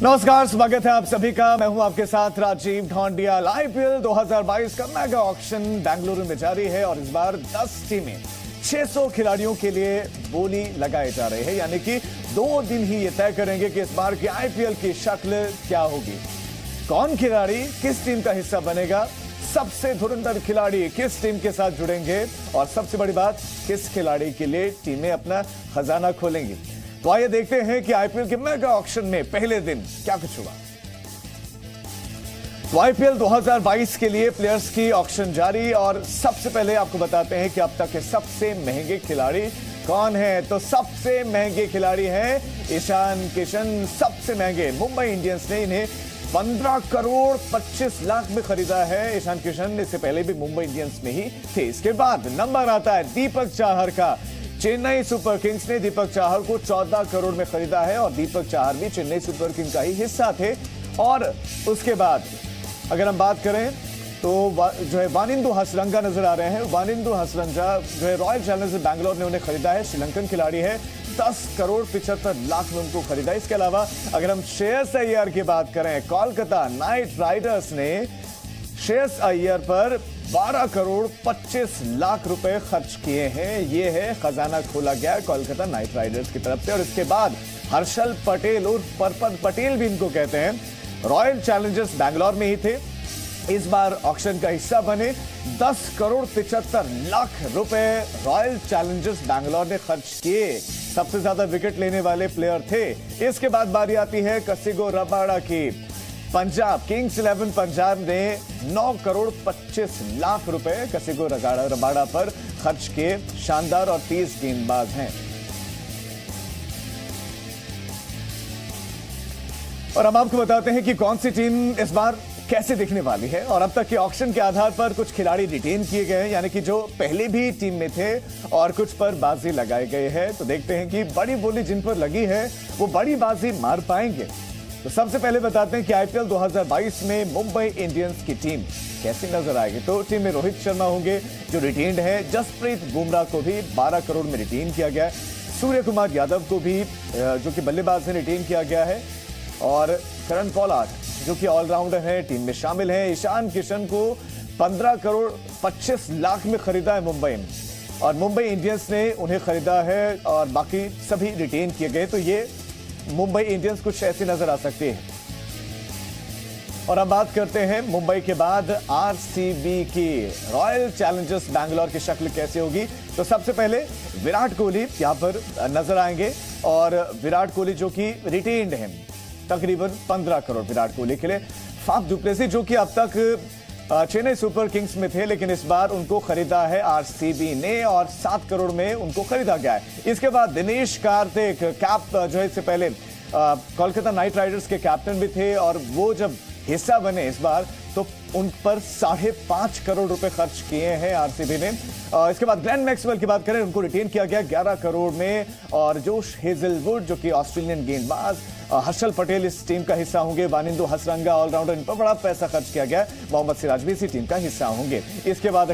नमस्कार, स्वागत है आप सभी का। मैं हूं आपके साथ राजीव ढोंडियाल। आईपीएल 2022 का मेगा ऑक्शन बेंगलुरु में जारी है और इस बार 10 टीमें 600 खिलाड़ियों के लिए बोली लगाए जा रहे हैं, यानी कि 2 दिन ही ये तय करेंगे कि इस बार की आईपीएल की शक्ल क्या होगी, कौन खिलाड़ी किस टीम का हिस्सा बनेगा, सबसे धुरंधर खिलाड़ी किस टीम के साथ जुड़ेंगे और सबसे बड़ी बात, किस खिलाड़ी के लिए टीमें अपना खजाना खोलेंगी। तो आइए देखते हैं कि आईपीएल के मेगा ऑक्शन में पहले दिन क्या कुछ हुआ। तो आईपीएल 2022 के लिए प्लेयर्स की ऑक्शन जारी और सबसे पहले आपको बताते हैं कि अब तक के सबसे महंगे खिलाड़ी कौन है। तो सबसे महंगे खिलाड़ी हैं ईशान किशन। सबसे महंगे मुंबई इंडियंस ने इन्हें 15 करोड़ 25 लाख में खरीदा है। ईशान किशन इससे पहले भी मुंबई इंडियंस में ही थे। इसके बाद नंबर आता है दीपक चाहर का। चेन्नई सुपर किंग्स ने दीपक चाहर को 14 करोड़ में खरीदा है और दीपक चाहर भी चेन्नई सुपर किंग्स का ही हिस्सा थे। और उसके बाद अगर हम बात करें तो जो है वानिंदु हसरंगा नजर आ रहे हैं। वानिंदु हसरंगा जो है रॉयल चैलेंजर्स बैंगलोर ने उन्हें खरीदा है। श्रीलंकन खिलाड़ी है। 10 करोड़ 75 लाख में उनको खरीदा। इसके अलावा अगर हम श्रेयस अय्यर की बात करें, कोलकाता नाइट राइडर्स ने श्रेयस अय्यर पर 12 करोड़ 25 लाख रुपए खर्च किए हैं। ये है खजाना खोला गया कोलकाता नाइट राइडर्स की तरफ से। और इसके बाद हर्षल पटेल और परपत पटेल भी इनको कहते हैं, रॉयल चैलेंजर्स बैंगलोर में ही थे, इस बार ऑक्शन का हिस्सा बने। 10 करोड़ 75 लाख रुपए रॉयल चैलेंजर्स बैंगलोर ने खर्च किए। सबसे ज्यादा विकेट लेने वाले प्लेयर थे। इसके बाद बारी आती है कसिगो रबाड़ा की। पंजाब किंग्स 11 पंजाब ने 9 करोड़ 25 लाख रुपए कसिगो रबाड़ा पर खर्च किए। शानदार और 30 गेंदबाज हैं। और हम आपको बताते हैं कि कौन सी टीम इस बार कैसे दिखने वाली है। और अब तक के ऑक्शन के आधार पर कुछ खिलाड़ी रिटेन किए गए हैं, यानी कि जो पहले भी टीम में थे, और कुछ पर बाजी लगाए गए हैं। तो देखते हैं कि बड़ी बोली जिन पर लगी है वो बड़ी बाजी मार पाएंगे। तो सबसे पहले बताते हैं कि आईपीएल 2022 में मुंबई इंडियंस की टीम कैसी नजर आएगी। तो टीम में रोहित शर्मा होंगे जो रिटेन्ड है। जसप्रीत बुमराह को भी 12 करोड़ में रिटेन किया गया है। सूर्य कुमार यादव को भी जो कि बल्लेबाज से रिटेन किया गया है। और करण पोलार्ड जो कि ऑलराउंडर है टीम में शामिल है। ईशान किशन को 15 करोड़ 25 लाख में खरीदा है मुंबई में, और मुंबई इंडियंस ने उन्हें खरीदा है और बाकी सभी रिटेन किए गए। तो ये मुंबई इंडियंस कुछ ऐसी नजर आ सकती है। और अब बात करते हैं मुंबई के बाद आरसीबी की। रॉयल चैलेंजर्स बैंगलोर की शक्ल कैसे होगी। तो सबसे पहले विराट कोहली यहां पर नजर आएंगे, और विराट कोहली जो कि रिटेन्ड है तकरीबन 15 करोड़ विराट कोहली के लिए। फाफ डुप्लेसी जो कि अब तक चेन्नई सुपर किंग्स में थे, लेकिन इस बार उनको खरीदा है आरसीबी ने और 7 करोड़ में उनको खरीदा गया है। इसके बाद दिनेश कार्तिक कैप जो है इससे पहले कोलकाता नाइट राइडर्स के कैप्टन भी थे, और वो जब हिस्सा बने इस बार तो उन पर 5.5 करोड़ रुपए खर्च किए हैं आरसीबी ने। इसके बाद ग्लेन मैक्सवेल की बात करें, उनको रिटेन किया गया 11 करोड़ में। और जोश हेजलवुड जो कि ऑस्ट्रेलियन गेंदबाज, हर्षल पटेल इस टीम का हिस्सा होंगे। वानिंदु हसरंगा ऑलराउंडर, इन पर बड़ा पैसा खर्च किया गया। मोहम्मद सिराज भी इसी टीम का हिस्सा होंगे। इसके बाद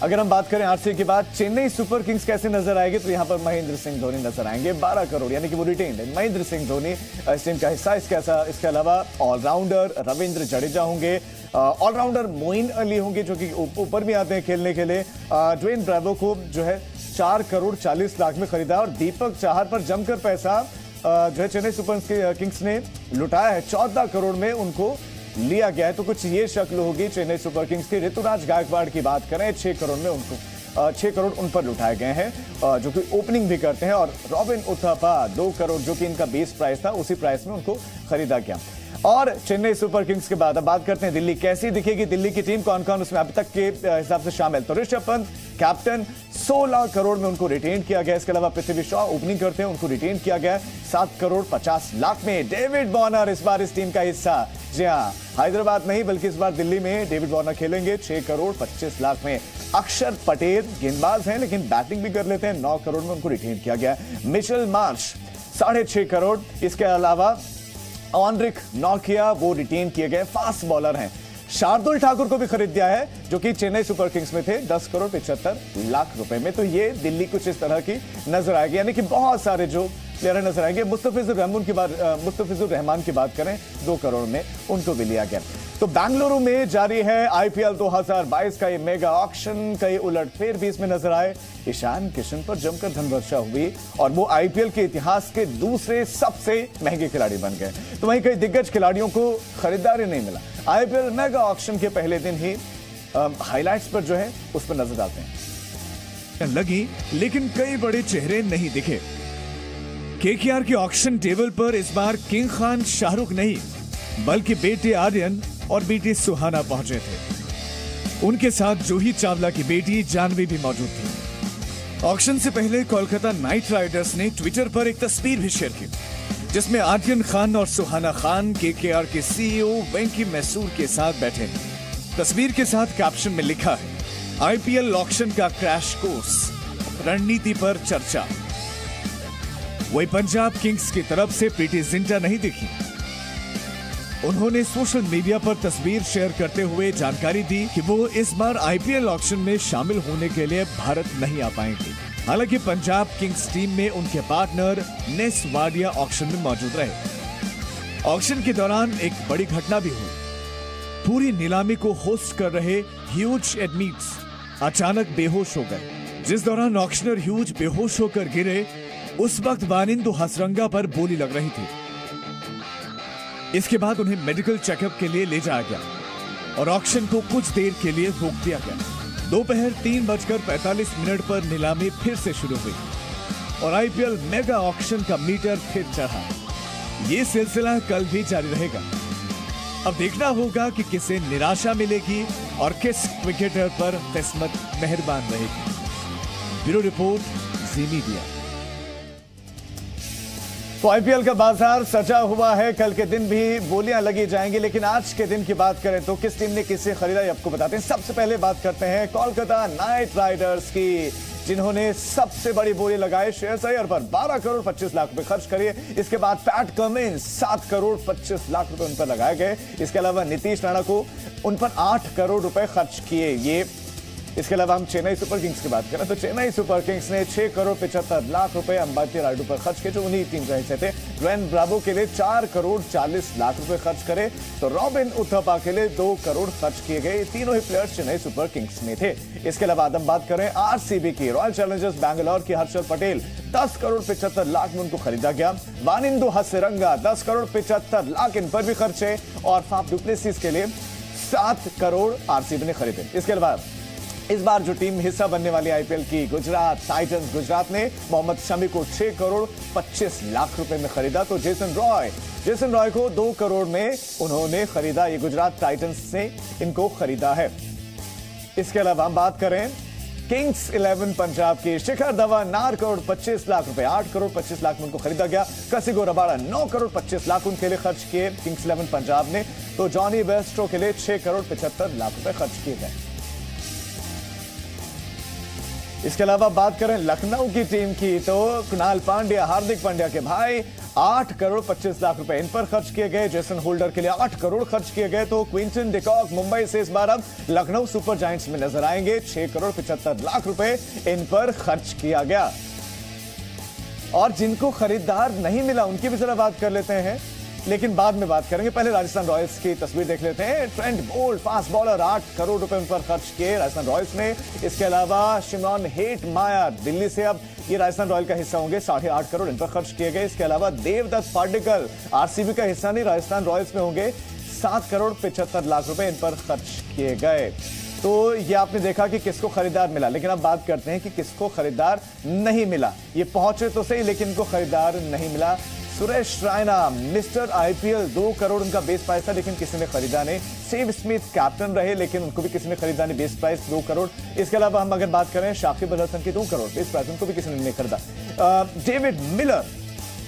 अगर हम बात करें आरसीबी के बाद चेन्नई सुपर किंग्स कैसे नजर आएगी, तो यहां पर महेंद्र सिंह धोनी नजर आएंगे 12 करोड़, यानी कि वो रिटेन्ड है। महेंद्र सिंह धोनी इस टीम का हिस्सा। इसके अलावा ऑलराउंडर रविंद्र जडेजा होंगे। ऑलराउंडर मोइन अली होंगे जो कि ऊपर भी आते हैं खेलने के लिए। ड्वेन ब्रावो को जो है 4 करोड़ 40 लाख में खरीदा। और दीपक चाहर पर जमकर पैसा जो है चेन्नई सुपर किंग्स ने लुटाया है। 14 करोड़ में उनको लिया गया है। तो कुछ ये शक्ल होगी चेन्नई सुपर किंग्स की। ऋतुराज गायकवाड़ की बात करें, 6 करोड़ में उनको 6 करोड़ उन पर लुटाए गए हैं, जो कि ओपनिंग भी करते हैं। और रॉबिन उथप्पा 2 करोड़ जो कि इनका बेस प्राइस था, उसी प्राइस में उनको खरीदा गया। और चेन्नई सुपर किंग्स के बाद अब बात करते हैं दिल्ली कैसी दिखेगी। दिल्ली की टीम कौन कौन उसमें अब तक के हिसाब से शामिल। तो ऋषभ पंत कैप्टन, 16 करोड़ में उनको रिटेन किया गया। इसके अलावा पृथ्वी शॉ ओपनिंग करते हैं, उनको रिटेन किया गया 7 करोड़ 50 लाख में। डेविड वार्नर इस बार इस टीम का हिस्सा। जी हाँ, हैदराबाद नहीं बल्कि इस बार दिल्ली में डेविड वार्नर खेलेंगे 6 करोड़ 25 लाख में। अक्षर पटेल गेंदबाज हैं लेकिन बैटिंग भी कर लेते हैं, 9 करोड़ में उनको रिटेन किया गया। Mitchell Marsh 6.5 crore. इसके अलावा ऑनरिक नॉकिया वो रिटेन किए गए फास्ट बॉलर हैं। शार्दुल ठाकुर को भी खरीद दिया है जो कि चेन्नई सुपर किंग्स में थे 10 करोड़ 75 लाख रुपए में। तो ये दिल्ली कुछ इस तरह की नजर आएगी, यानी कि बहुत सारे जो प्लेयर नजर आएंगे। मुस्तफिजुर रहमान की बात करें 2 करोड़ में उनको भी लिया गया। तो बेंगलुरु में जारी है आईपीएल 2022 का ये मेगा ऑक्शन। कई उलटफेर भी इसमें नजर आए। ईशान किशन पर जमकर धनवर्षा हुई और वो आईपीएल के इतिहास के दूसरे सबसे महंगे खिलाड़ी बन गए। तो वहीं कई दिग्गज खिलाड़ियों को खरीदारी नहीं मिला। आईपीएल मेगा ऑक्शन के पहले दिन ही हाइलाइट्स पर जो है उस पर नजर डालते हैं। लगी लेकिन कई बड़े चेहरे नहीं दिखे। केकेआर के ऑक्शन टेबल पर इस बार किंग खान शाहरुख नहीं बल्कि बेटे आर्यन और बेटी सुहाना पहुंचे थे। उनके साथ जूही चावला की बेटी जानवी भी मौजूद थी। ऑक्शन से पहले कोलकाता नाइट राइडर्स ने ट्विटर पर एक तस्वीर भी शेयर की जिसमें आर्यन खान और सुहाना खान केकेआर के सीईओ वेंकी मैसूर के साथ बैठे हैं। तस्वीर के साथ कैप्शन में लिखा है आईपीएल ऑक्शन का क्रैश कोर्स, रणनीति पर चर्चा। वही पंजाब किंग्स की तरफ से प्रीति जिंटा नहीं दिखी। उन्होंने सोशल मीडिया पर तस्वीर शेयर करते हुए जानकारी दी कि वो इस बार आईपीएल ऑक्शन में शामिल होने के लिए भारत नहीं आ पाएंगे। हालांकि पंजाब किंग्स टीम में उनके पार्टनर नेस वाडिया ऑक्शन में मौजूद रहे। ऑक्शन के दौरान एक बड़ी घटना भी हुई। पूरी नीलामी को होस्ट कर रहे ह्यूज एडमिट्स अचानक बेहोश हो गए। जिस दौरान ऑक्शनर ह्यूज बेहोश होकर गिरे उस वक्त वानिंदु हसरंगा पर बोली लग रही थी। इसके बाद उन्हें मेडिकल चेकअप के लिए ले जाया गया और ऑक्शन को कुछ देर के लिए रोक दिया गया। दोपहर 3:45 पर नीलामी फिर से शुरू हुई और आईपीएल मेगा ऑक्शन का मीटर फिर चढ़ा। ये सिलसिला कल भी जारी रहेगा। अब देखना होगा कि किसे निराशा मिलेगी और किस क्रिकेटर पर किस्मत मेहरबान रहेगी। ब्यूरो रिपोर्ट, जी मीडिया। तो आईपीएल का बाजार सजा हुआ है। कल के दिन भी बोलियां लगी जाएंगी, लेकिन आज के दिन की बात करें तो किस टीम ने किसे खरीदा ये आपको बताते हैं। सबसे पहले बात करते हैं कोलकाता नाइट राइडर्स की, जिन्होंने सबसे बड़ी बोली लगाई। श्रेयस अय्यर पर 12 करोड़ 25 लाख रुपए खर्च करिए। इसके बाद पैट कमिंस 7 करोड़ 25 लाख रुपए उन पर लगाए गए। इसके अलावा नीतीश राणा को उन पर 8 करोड़ रुपए खर्च किए। ये इसके अलावा हम चेन्नई सुपर किंग्स की बात करें तो चेन्नई सुपर किंग्स ने 6 करोड़ 75 लाख रुपए अंबाती रायडू पर खर्च किए, जो उन्हीं टीम का हिस्से थे। ड्वेन ब्रावो के लिए 4 करोड़ 40 लाख रुपए खर्च करे तो रॉबिन उथप्पा के लिए 2 करोड़ खर्च किए गए। तीनों ही प्लेयर्स चेन्नई सुपर किंग्स में थे। इसके अलावा हम बात करें आरसीबी की, रॉयल चैलेंजर्स बैंगलोर की हर्षल पटेल 10 करोड़ 75 लाख में उनको खरीदा गया। वानिंदु हसरंगा 10 करोड़ 75 लाख इन पर भी खर्चे और फाफ डुप्लेसिस के लिए 7 करोड़ आरसीबी ने खरीदे। इसके अलावा इस बार जो टीम हिस्सा बनने वाली आईपीएल की गुजरात टाइटंस, गुजरात ने मोहम्मद शमी को 6 करोड़ 25 लाख रुपए में खरीदा। तो जेसन रॉय को 2 करोड़ में उन्होंने खरीदा। ये गुजरात टाइटंस ने इनको खरीदा है। इसके अलावा हम बात करें किंग्स 11 पंजाब की, शिखर धवन 9 करोड़ 25 लाख रुपए, 8 करोड़ 25 लाख में उनको खरीदा गया। कसिगो रबाड़ा 9 करोड़ 25 लाख उनके लिए खर्च किए किंग्स 11 पंजाब ने। तो जॉनी बेस्टो के लिए 6 करोड़ 75 लाख रुपए खर्च किए गए। इसके अलावा बात करें लखनऊ की टीम की तो कुणाल पांड्या, हार्दिक पांड्या के भाई 8 करोड़ 25 लाख रुपए इन पर खर्च किए गए। जेसन होल्डर के लिए 8 करोड़ खर्च किए गए। तो क्विंटन डिकॉक मुंबई से इस बार अब लखनऊ सुपर जायंट्स में नजर आएंगे। 6 करोड़ 75 लाख रुपए इन पर खर्च किया गया। और जिनको खरीदार नहीं मिला उनकी भी जरा बात कर लेते हैं, लेकिन बाद में बात करेंगे। पहले राजस्थान रॉयल्स की तस्वीर देख लेते हैं। Trent Boult fast bowler 8 crore रुपए उन पर खर्च किए राजस्थान रॉयल्स ने। इसके अलावा शिमरॉन हेटमायर दिल्ली से अब ये राजस्थान रॉयल का हिस्सा होंगे, 8.5 करोड़ इन पर खर्च किए गए। इसके अलावा देवदत्त पाडिक्कल आरसीबी का हिस्सा नहीं, राजस्थान रॉयल्स में होंगे, 7 करोड़ 75 लाख रुपए इन पर खर्च किए गए। तो ये आपने देखा कि किसको खरीदार मिला, लेकिन अब बात करते हैं कि किसको खरीदार नहीं मिला। ये पहुंचे तो सही लेकिन इनको खरीदार नहीं मिला। सुरेश रैना मिस्टर आईपीएल 2 करोड़ उनका बेस प्राइस था, लेकिन किसी ने खरीदा नहीं। स्टीव स्मिथ कैप्टन रहे लेकिन उनको भी किसी ने खरीदा नहीं, बेस प्राइस 2 करोड़। इसके अलावा हम अगर बात करें शाकिब अल हसन की 2 करोड़ बेस प्राइस, उनको भी किसी ने नहीं खरीदा। David Miller,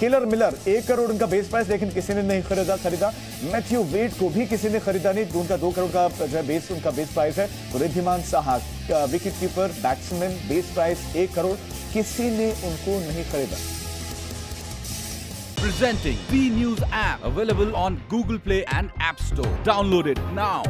killer Miller 1 crore उनका बेस प्राइस, लेकिन किसी ने नहीं खरीदा। मैथ्यू वेड को भी किसी ने खरीदा नहीं, उनका 2 करोड़ का जो बेस उनका बेस प्राइस है। तो Riddhiman Saha wicket keeper batsman, base price 1 crore, किसी ने उनको नहीं खरीदा। Presenting B News app, available on Google Play and App Store. Download it now.